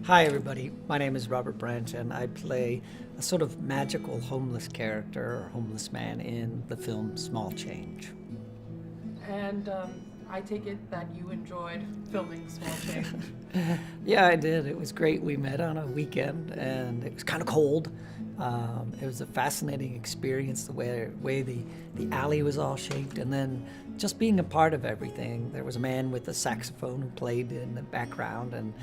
Hi, everybody. My name is Robert Branch, and I play a sort of magical homeless character, or homeless man, in the film Small Change. And I take it that you enjoyed filming Small Change. Yeah, I did. It was great. We met on a weekend, and it was kind of cold. It was a fascinating experience, the way the alley was all shaped, and then just being a part of everything. There was a man with a saxophone who played in the background, and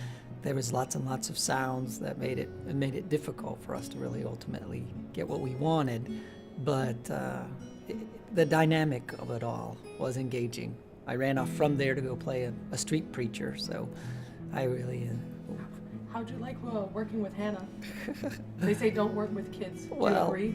there was lots and lots of sounds that made it difficult for us to really ultimately get what we wanted. But the dynamic of it all was engaging. I ran off from there to go play a street preacher, so I really. How'd you like working with Hannah? They say don't work with kids. Do you Well, agree?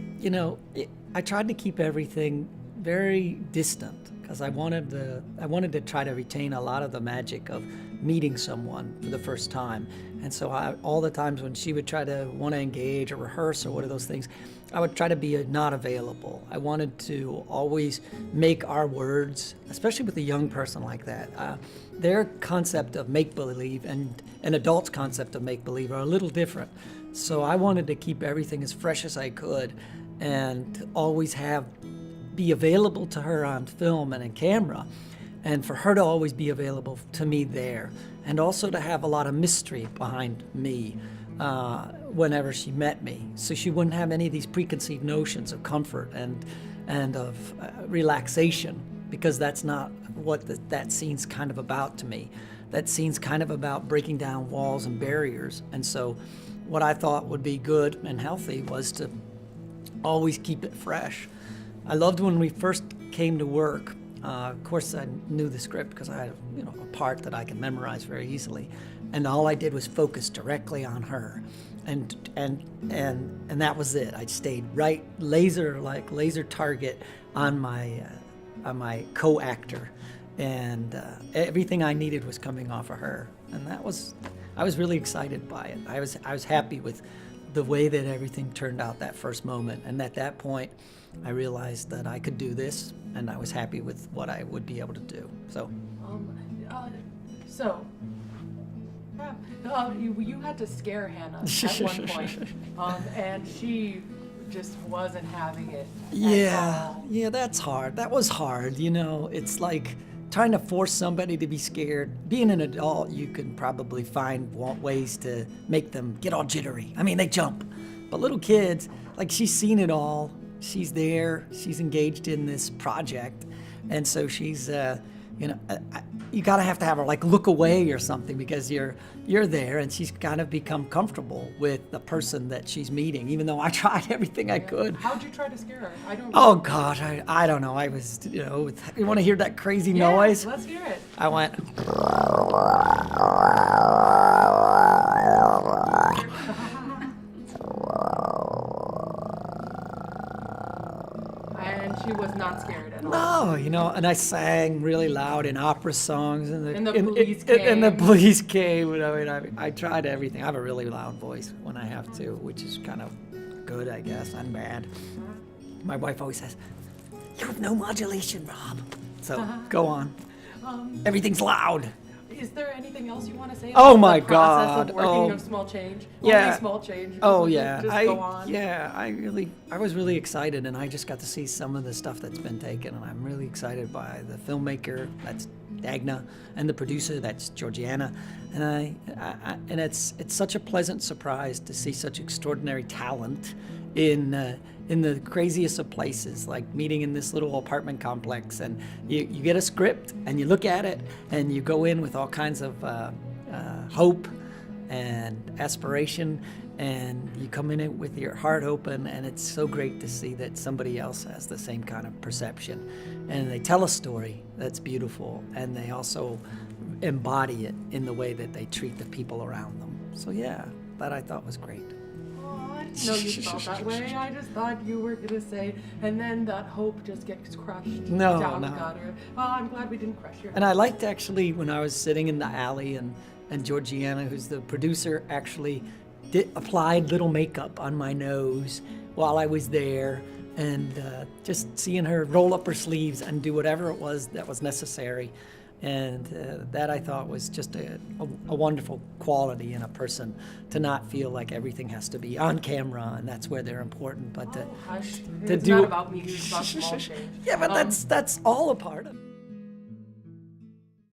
I tried to keep everything very distant because I wanted to try to retain a lot of the magic of meeting someone for the first time. And so all the times when she would try to want to engage or rehearse or one of those things, I would try to be not available. I wanted to always make our words, especially with a young person like that, their concept of make-believe and an adult's concept of make-believe are a little different. So I wanted to keep everything as fresh as I could and always be available to her on film and in camera, and for her to always be available to me there, and also to have a lot of mystery behind me whenever she met me, so she wouldn't have any of these preconceived notions of comfort and of relaxation, because that's not what that scene's kind of about to me. That scene's kind of about breaking down walls and barriers, and so what I thought would be good and healthy was to always keep it fresh. I loved when we first came to work. Of course, I knew the script because I had, a part that I can memorize very easily, and all I did was focus directly on her, and that was it. I stayed right, laser target on my co-actor, and everything I needed was coming off of her, and I was really excited by it. I was happy with the way that everything turned out that first moment, and at that point I realized that I could do this, and I was happy with what I would be able to do. So So, you had to scare Hannah at one point, and she just wasn't having it. Yeah, that's hard. That was hard. It's like trying to force somebody to be scared. Being an adult, you can probably find ways to make them get all jittery. I mean, they jump. But little kids, like, she's seen it all. She's there. She's engaged in this project. And so she's, you gotta have to have her like look away or something, because you're there, and she's kind of become comfortable with the person that she's meeting, even though I tried everything I could. How'd you try to scare her? I don't. Oh God, I don't know. I was, you want to hear that crazy noise? Let's hear it. I went. And she was not scared at all. No, and I sang really loud in opera songs, and And the police and the came. police came. And I tried everything. I have a really loud voice when I have to, which is kind of good, I guess, and bad. My wife always says, "You have no modulation, Rob." So go on. Everything's loud. Is there anything else you want to say Oh about my the process God. of working Oh. of Small Change? Yeah. Only Small Change. Oh yeah, Just go on. I was really excited, and I just got to see some of the stuff that's been taken, and I'm really excited by the filmmaker, that's Dagna, and the producer, that's Georgiana, and and it's such a pleasant surprise to see such extraordinary talent in the craziest of places, like meeting in this little apartment complex, and you get a script and you look at it and you go in with all kinds of hope and aspiration, and you come in it with your heart open, and it's so great to see that somebody else has the same kind of perception, and they tell a story that's beautiful, and they also embody it in the way that they treat the people around them. So yeah, that I thought was great. Oh, I didn't know you felt that way. I just thought you were gonna say, and then that hope just gets crushed No, down the no. gutter. Well, I'm glad we didn't crush your. And I liked, actually, when I was sitting in the alley, and Georgiana, who's the producer, actually applied little makeup on my nose while I was there, and just seeing her roll up her sleeves and do whatever it was that was necessary And that I thought was just a wonderful quality in a person, to not feel like everything has to be on camera and that's where they're important, but Oh, hush. to It's do not about me, it's about small change. yeah, but that's all a part of it.